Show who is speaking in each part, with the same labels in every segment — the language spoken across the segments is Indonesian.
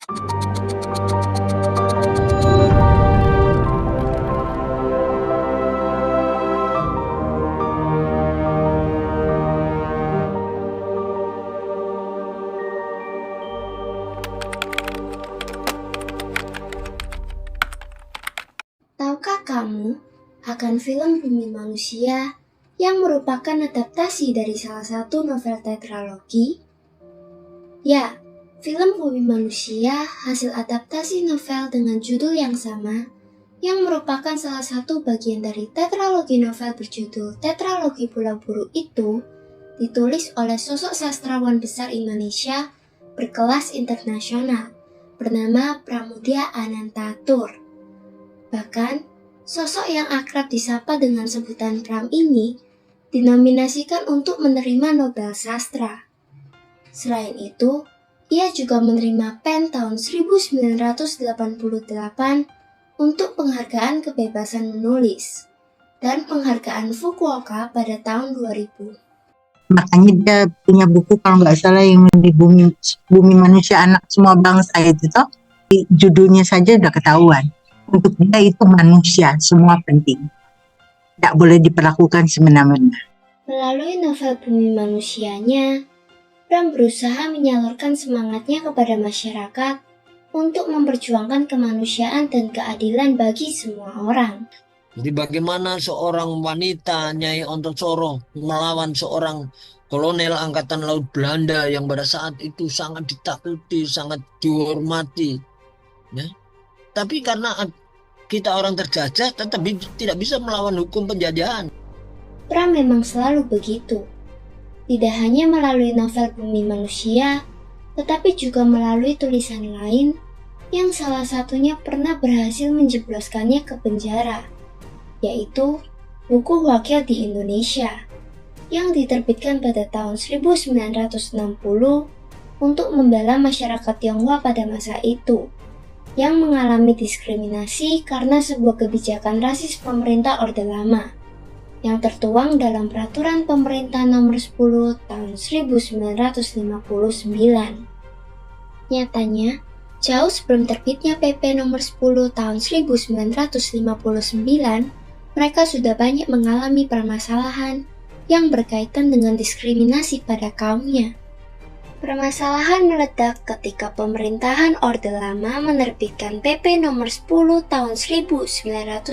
Speaker 1: Tahukah kamu akan film Bumi Manusia yang merupakan adaptasi dari salah satu novel tetralogi? Ya, film Bumi Manusia hasil adaptasi novel dengan judul yang sama yang merupakan salah satu bagian dari tetralogi novel berjudul Tetralogi Pulau Buru itu ditulis oleh sosok sastrawan besar Indonesia berkelas internasional bernama Pramudia Anantatur. Bahkan, sosok yang akrab disapa dengan sebutan Pram ini dinominasikan untuk menerima Nobel Sastra. Selain itu, ia juga menerima PEN tahun 1988 untuk penghargaan kebebasan menulis dan penghargaan Fukuoka pada tahun 2000.
Speaker 2: Makanya dia punya buku kalau nggak salah yang di Bumi Manusia Anak Semua Bangsa itu toh, judulnya saja udah ketahuan. Untuk dia itu manusia, semua penting. Tidak boleh diperlakukan semena-mena.
Speaker 1: Melalui novel Bumi Manusianya, Pram berusaha menyalurkan semangatnya kepada masyarakat untuk memperjuangkan kemanusiaan dan keadilan bagi semua orang.
Speaker 3: Jadi bagaimana seorang wanita Nyai Ontosoro melawan seorang kolonel Angkatan Laut Belanda yang pada saat itu sangat ditakuti, sangat dihormati. Ya. Tapi karena kita orang terjajah tetap tidak bisa melawan hukum penjajahan.
Speaker 1: Pram memang selalu begitu. Tidak hanya melalui novel Bumi Manusia, tetapi juga melalui tulisan lain yang salah satunya pernah berhasil menjebloskannya ke penjara, yaitu buku Wakil di Indonesia, yang diterbitkan pada tahun 1960 untuk membela masyarakat Tionghoa pada masa itu, yang mengalami diskriminasi karena sebuah kebijakan rasis pemerintah Orde Lama, yang tertuang dalam Peraturan Pemerintah Nomor 10 Tahun 1959. Nyatanya, jauh sebelum terbitnya PP Nomor 10 Tahun 1959, mereka sudah banyak mengalami permasalahan yang berkaitan dengan diskriminasi pada kaumnya. Permasalahan meledak ketika pemerintahan Orde Lama menerbitkan PP Nomor 10 Tahun 1959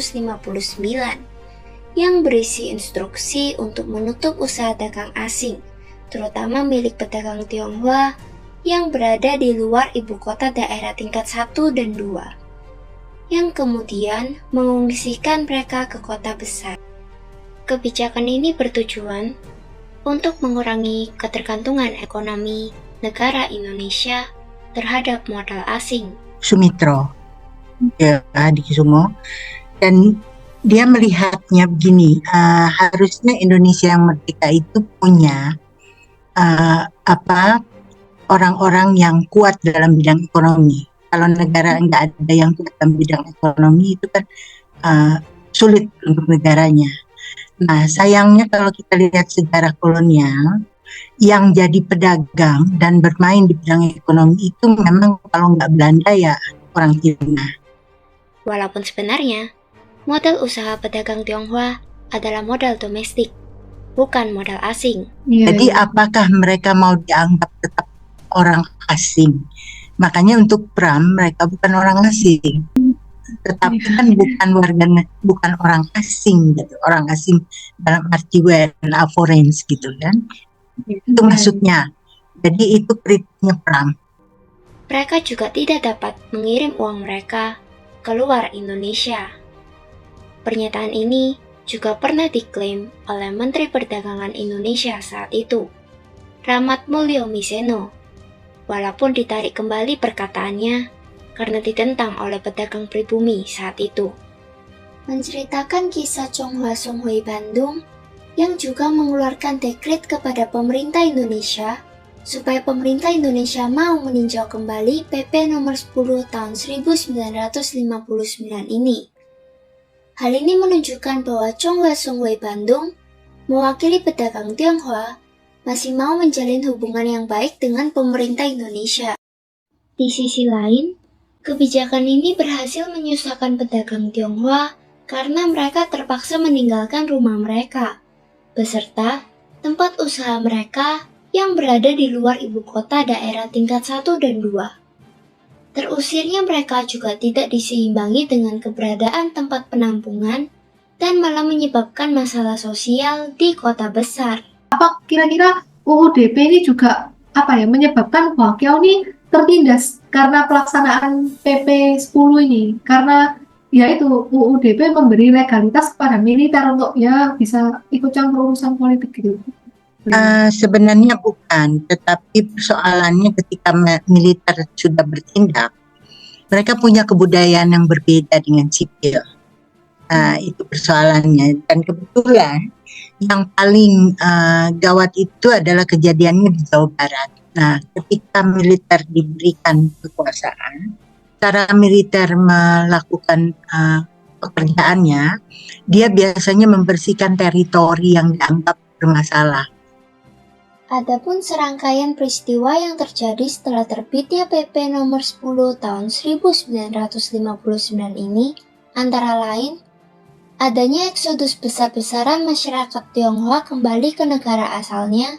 Speaker 1: yang berisi instruksi untuk menutup usaha dagang asing, terutama milik pedagang Tionghoa yang berada di luar ibu kota daerah tingkat 1 dan 2, yang kemudian mengungsikan mereka ke kota besar. Kebijakan ini bertujuan untuk mengurangi ketergantungan ekonomi negara Indonesia terhadap modal asing.
Speaker 2: Sumitro, ya, di Kusumo, dan dia melihatnya begini, harusnya Indonesia yang merdeka itu punya orang-orang yang kuat dalam bidang ekonomi. Kalau negara nggak ada yang kuat dalam bidang ekonomi itu kan sulit untuk negaranya. Nah, sayangnya kalau kita lihat sejarah kolonial, yang jadi pedagang dan bermain di bidang ekonomi itu memang kalau nggak Belanda ya orang Cina.
Speaker 1: Walaupun sebenarnya, modal usaha pedagang Tionghoa adalah modal domestik, bukan modal asing.
Speaker 2: Jadi apakah mereka mau dianggap tetap orang asing? Makanya untuk Pram mereka bukan orang asing, tetapi kan bukan orang asing gitu. Orang asing dalam arti foreign gitu kan. Itu maksudnya. Jadi itu kritiknya Pram.
Speaker 1: Mereka juga tidak dapat mengirim uang mereka keluar Indonesia. Pernyataan ini juga pernah diklaim oleh Menteri Perdagangan Indonesia saat itu, Rahmat Mulyo Miseno, walaupun ditarik kembali perkataannya karena ditentang oleh pedagang pribumi saat itu. Menceritakan kisah Chonghua Songhui Bandung yang juga mengeluarkan dekret kepada pemerintah Indonesia supaya pemerintah Indonesia mau meninjau kembali PP Nomor 10 Tahun 1959 ini. Hal ini menunjukkan bahwa Chonghua Songhui Bandung, mewakili pedagang Tionghoa, masih mau menjalin hubungan yang baik dengan pemerintah Indonesia. Di sisi lain, kebijakan ini berhasil menyusahkan pedagang Tionghoa karena mereka terpaksa meninggalkan rumah mereka, beserta tempat usaha mereka yang berada di luar ibu kota daerah tingkat 1 dan 2. Terusirnya mereka juga tidak diseimbangi dengan keberadaan tempat penampungan dan malah menyebabkan masalah sosial di kota besar.
Speaker 4: Kira-kira UUDP ini juga menyebabkan Hwakiao ini tertindas karena pelaksanaan PP 10 ini, karena yaitu UUDP memberi legalitas kepada militer untuk ya bisa ikut campur urusan politik gitu.
Speaker 2: Sebenarnya bukan, tetapi persoalannya ketika militer sudah bertindak, mereka punya kebudayaan yang berbeda dengan sipil. Itu persoalannya. Dan kebetulan yang paling gawat itu adalah kejadiannya di Jawa Barat. Nah, ketika militer diberikan kekuasaan, cara militer melakukan pekerjaannya, dia biasanya membersihkan teritori yang dianggap bermasalah.
Speaker 1: Adapun serangkaian peristiwa yang terjadi setelah terbitnya PP nomor 10 tahun 1959 ini antara lain adanya eksodus besar-besaran masyarakat Tionghoa kembali ke negara asalnya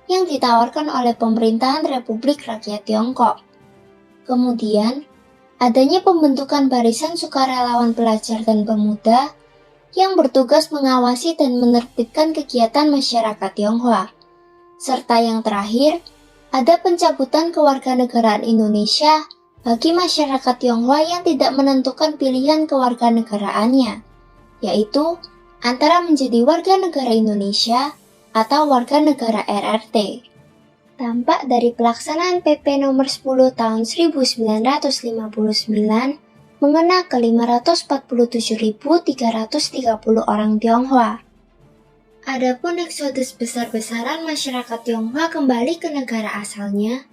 Speaker 1: yang ditawarkan oleh pemerintahan Republik Rakyat Tiongkok. Kemudian, adanya pembentukan barisan sukarelawan pelajar dan pemuda yang bertugas mengawasi dan menertibkan kegiatan masyarakat Tionghoa. Serta yang terakhir, ada pencabutan kewarganegaraan Indonesia bagi masyarakat Tionghoa yang tidak menentukan pilihan kewarganegaraannya, yaitu antara menjadi warga negara Indonesia atau warga negara RRT. Dampak dari pelaksanaan PP nomor 10 tahun 1959 mengena ke 547.330 orang Tionghoa. Adapun eksodus besar-besaran masyarakat Tionghoa kembali ke negara asalnya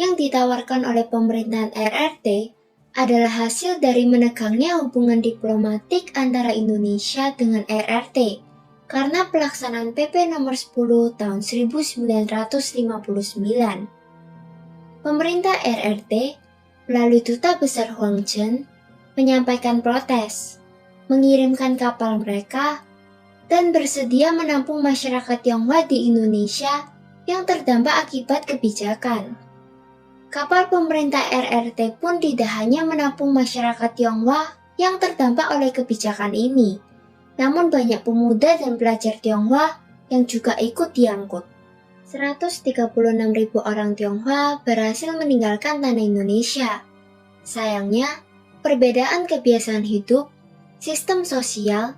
Speaker 1: yang ditawarkan oleh pemerintahan RRT adalah hasil dari menegangnya hubungan diplomatik antara Indonesia dengan RRT karena pelaksanaan PP nomor 10 tahun 1959. Pemerintah RRT melalui Duta Besar Huangzhen menyampaikan protes, mengirimkan kapal mereka dan bersedia menampung masyarakat Tionghoa di Indonesia yang terdampak akibat kebijakan. Kapal pemerintah RRT pun tidak hanya menampung masyarakat Tionghoa yang terdampak oleh kebijakan ini, namun banyak pemuda dan pelajar Tionghoa yang juga ikut diangkut. 136.000 orang Tionghoa berhasil meninggalkan tanah Indonesia. Sayangnya, perbedaan kebiasaan hidup, sistem sosial,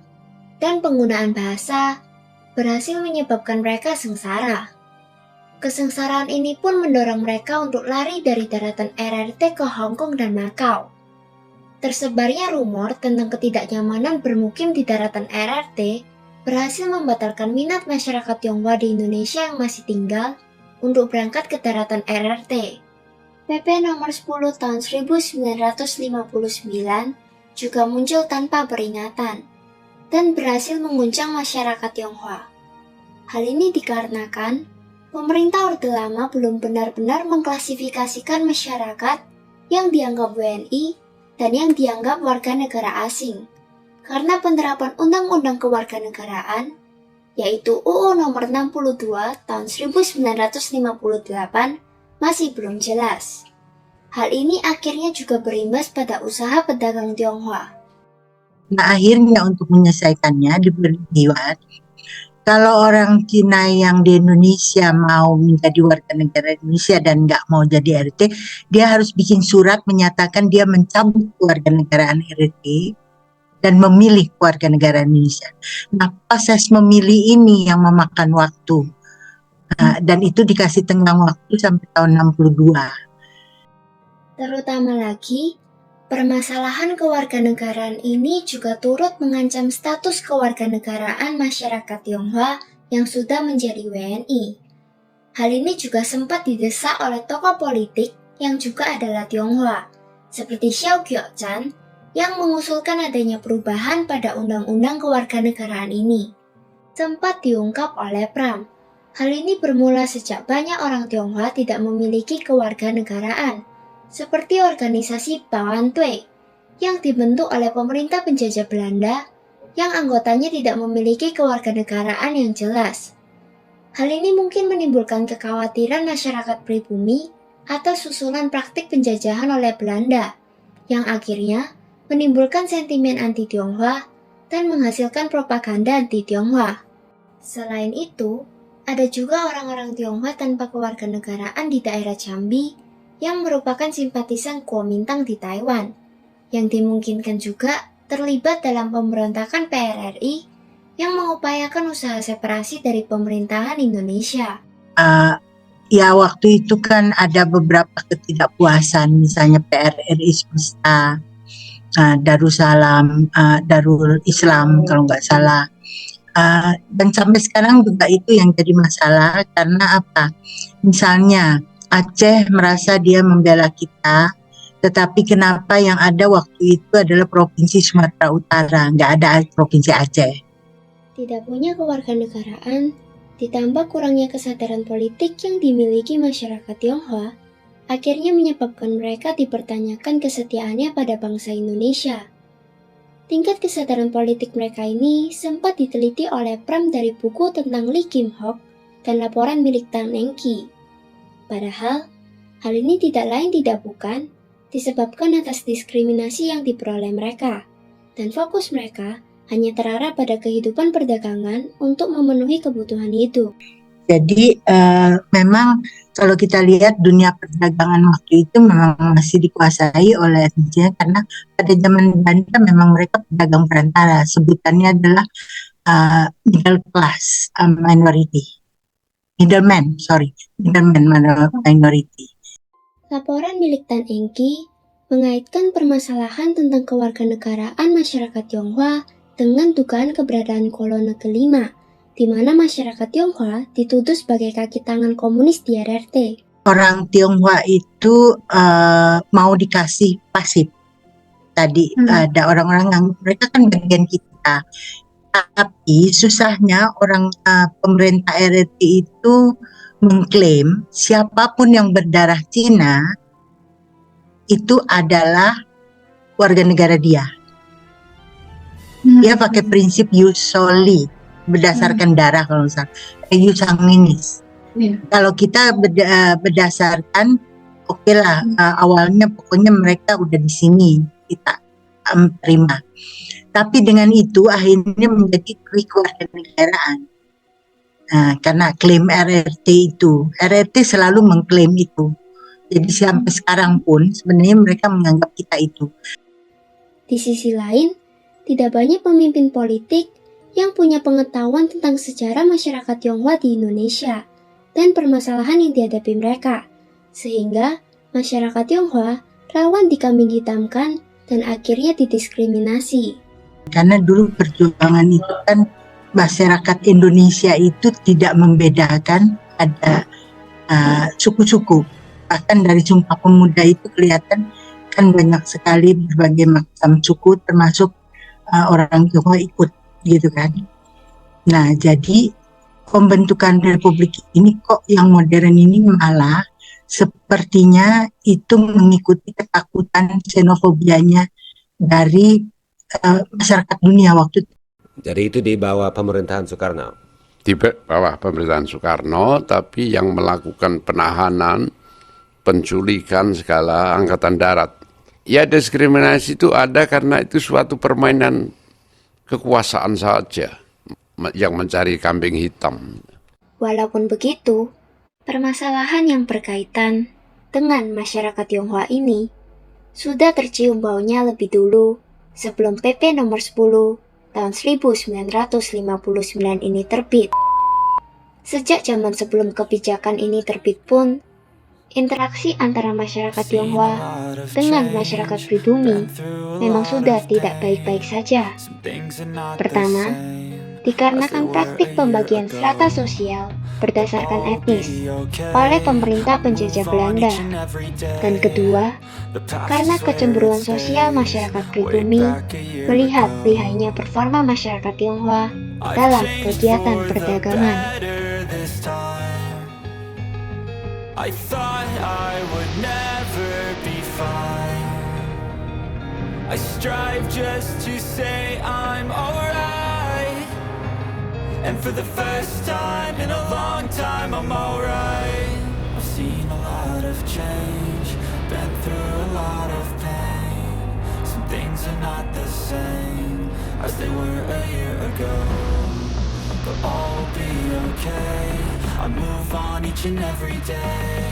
Speaker 1: dan penggunaan bahasa berhasil menyebabkan mereka sengsara. Kesengsaraan ini pun mendorong mereka untuk lari dari daratan RRT ke Hong Kong dan Macau. Tersebarnya rumor tentang ketidaknyamanan bermukim di daratan RRT berhasil membatalkan minat masyarakat Tionghoa di Indonesia yang masih tinggal untuk berangkat ke daratan RRT. PP nomor 10 tahun 1959 juga muncul tanpa peringatan dan berhasil mengguncang masyarakat Tionghoa. Hal ini dikarenakan pemerintah Orde Lama belum benar-benar mengklasifikasikan masyarakat yang dianggap WNI dan yang dianggap warga negara asing, karena penerapan Undang-Undang Kewarganegaraan, yaitu UU Nomor 62 Tahun 1958, masih belum jelas. Hal ini akhirnya juga berimbas pada usaha pedagang Tionghoa.
Speaker 2: Nah, akhirnya untuk menyelesaikannya dibuat, kalau orang Cina yang di Indonesia mau menjadi warga negara Indonesia dan nggak mau jadi RT, dia harus bikin surat menyatakan dia mencabut kewarganegaraan RT dan memilih kewarganegaraan Indonesia. Nah, proses memilih ini yang memakan waktu. Dan itu dikasih tenggang waktu sampai tahun 62.
Speaker 1: Terutama lagi, permasalahan kewarganegaraan ini juga turut mengancam status kewarganegaraan masyarakat Tionghoa yang sudah menjadi WNI. Hal ini juga sempat didesak oleh tokoh politik yang juga adalah Tionghoa, seperti Xiao Qiuqian yang mengusulkan adanya perubahan pada undang-undang kewarganegaraan ini. Sempat diungkap oleh Pram. Hal ini bermula sejak banyak orang Tionghoa tidak memiliki kewarganegaraan, seperti organisasi Bawantwe yang dibentuk oleh pemerintah penjajah Belanda yang anggotanya tidak memiliki kewarganegaraan yang jelas. Hal ini mungkin menimbulkan kekhawatiran masyarakat pribumi atas susulan praktik penjajahan oleh Belanda, yang akhirnya menimbulkan sentimen anti-Tionghoa dan menghasilkan propaganda anti-Tionghoa. Selain itu, ada juga orang-orang Tionghoa tanpa kewarganegaraan di daerah Jambi yang merupakan simpatisan Kuomintang di Taiwan, yang dimungkinkan juga terlibat dalam pemberontakan PRRI yang mengupayakan usaha separasi dari pemerintahan Indonesia.
Speaker 2: Ya waktu itu kan ada beberapa ketidakpuasan, misalnya PRRI semesta, Darussalam, Darul Islam kalau nggak salah. Dan sampai sekarang juga itu yang jadi masalah karena apa? Misalnya Aceh merasa dia membela kita, tetapi kenapa yang ada waktu itu adalah Provinsi Sumatera Utara, nggak ada Provinsi Aceh.
Speaker 1: Tidak punya kewarganegaraan, ditambah kurangnya kesadaran politik yang dimiliki masyarakat Tionghoa, akhirnya menyebabkan mereka dipertanyakan kesetiaannya pada bangsa Indonesia. Tingkat kesadaran politik mereka ini sempat diteliti oleh Pram dari buku tentang Lee Kim Hock dan laporan milik Tan Engki. Padahal, hal ini tidak lain tidak bukan disebabkan atas diskriminasi yang diperoleh mereka, dan fokus mereka hanya terarah pada kehidupan perdagangan untuk memenuhi kebutuhan hidup.
Speaker 2: Jadi memang kalau kita lihat dunia perdagangan waktu itu memang masih dikuasai oleh etnisnya karena pada zaman Belanda memang mereka pedagang perantara, sebutannya adalah middle class middleman minority.
Speaker 1: Laporan milik Tan Engki mengaitkan permasalahan tentang kewarganegaraan masyarakat Tionghoa dengan dugaan keberadaan koloni kelima, di mana masyarakat Tionghoa dituduh sebagai kaki tangan komunis di RRT.
Speaker 2: Orang Tionghoa itu mau dikasih pasif. Tadi ada orang-orang yang mereka kan bagian kita, tapi susahnya orang pemerintah RRT itu mengklaim siapapun yang berdarah Cina itu adalah warga negara dia. Dia pakai prinsip jus soli berdasarkan darah kalau misalnya jus sanguinis. Kalau kita berdasarkan oke lah, awalnya pokoknya mereka udah di sini kita terima. Tapi dengan itu akhirnya menjadi kewarganegaraan. Karena klaim RRT selalu mengklaim itu. Jadi sampai sekarang pun sebenarnya mereka menganggap kita itu.
Speaker 1: Di sisi lain, tidak banyak pemimpin politik yang punya pengetahuan tentang sejarah masyarakat Tionghoa di Indonesia dan permasalahan yang dihadapi mereka, sehingga masyarakat Tionghoa rawan dikambing hitamkan dan akhirnya didiskriminasi.
Speaker 2: Karena dulu perjuangan itu kan masyarakat Indonesia itu tidak membedakan ada suku-suku. Bahkan dari Sumpah Pemuda itu kelihatan kan banyak sekali berbagai macam suku termasuk orang Tionghoa ikut gitu kan. Nah jadi pembentukan republik ini kok yang modern ini malah sepertinya itu mengikuti ketakutan xenofobianya dari masyarakat dunia waktu itu.
Speaker 5: Jadi itu di bawah pemerintahan Soekarno?
Speaker 6: Di bawah pemerintahan Soekarno, tapi yang melakukan penahanan, penculikan segala angkatan darat. Ya diskriminasi itu ada karena itu suatu permainan kekuasaan saja yang mencari kambing hitam.
Speaker 1: Walaupun begitu, permasalahan yang berkaitan dengan masyarakat Tionghoa ini sudah tercium baunya lebih dulu sebelum PP nomor 10 tahun 1959 ini terbit. Sejak zaman sebelum kebijakan ini terbit pun, interaksi antara masyarakat Tionghoa dengan masyarakat pribumi memang sudah tidak baik-baik saja. Pertama, dikarenakan praktik pembagian strata sosial berdasarkan etnis oleh pemerintah penjajah Belanda. Dan kedua, karena kecemburuan sosial masyarakat pribumi melihat lihainya performa masyarakat Tionghoa dalam kegiatan perdagangan.
Speaker 7: I thought I would never be fine. I strive just to say I'm alright. And for the first time in a long time, I'm alright. I've seen a lot of change, been through a lot of pain. Some things are not the same as they were a year ago, but all will be okay. I move on each and every day.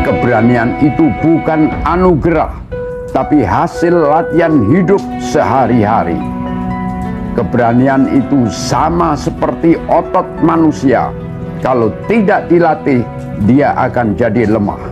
Speaker 8: Keberanian itu bukan anugerah, tapi hasil latihan hidup sehari-hari. Keberanian itu sama seperti otot manusia. Kalau tidak dilatih, dia akan jadi lemah.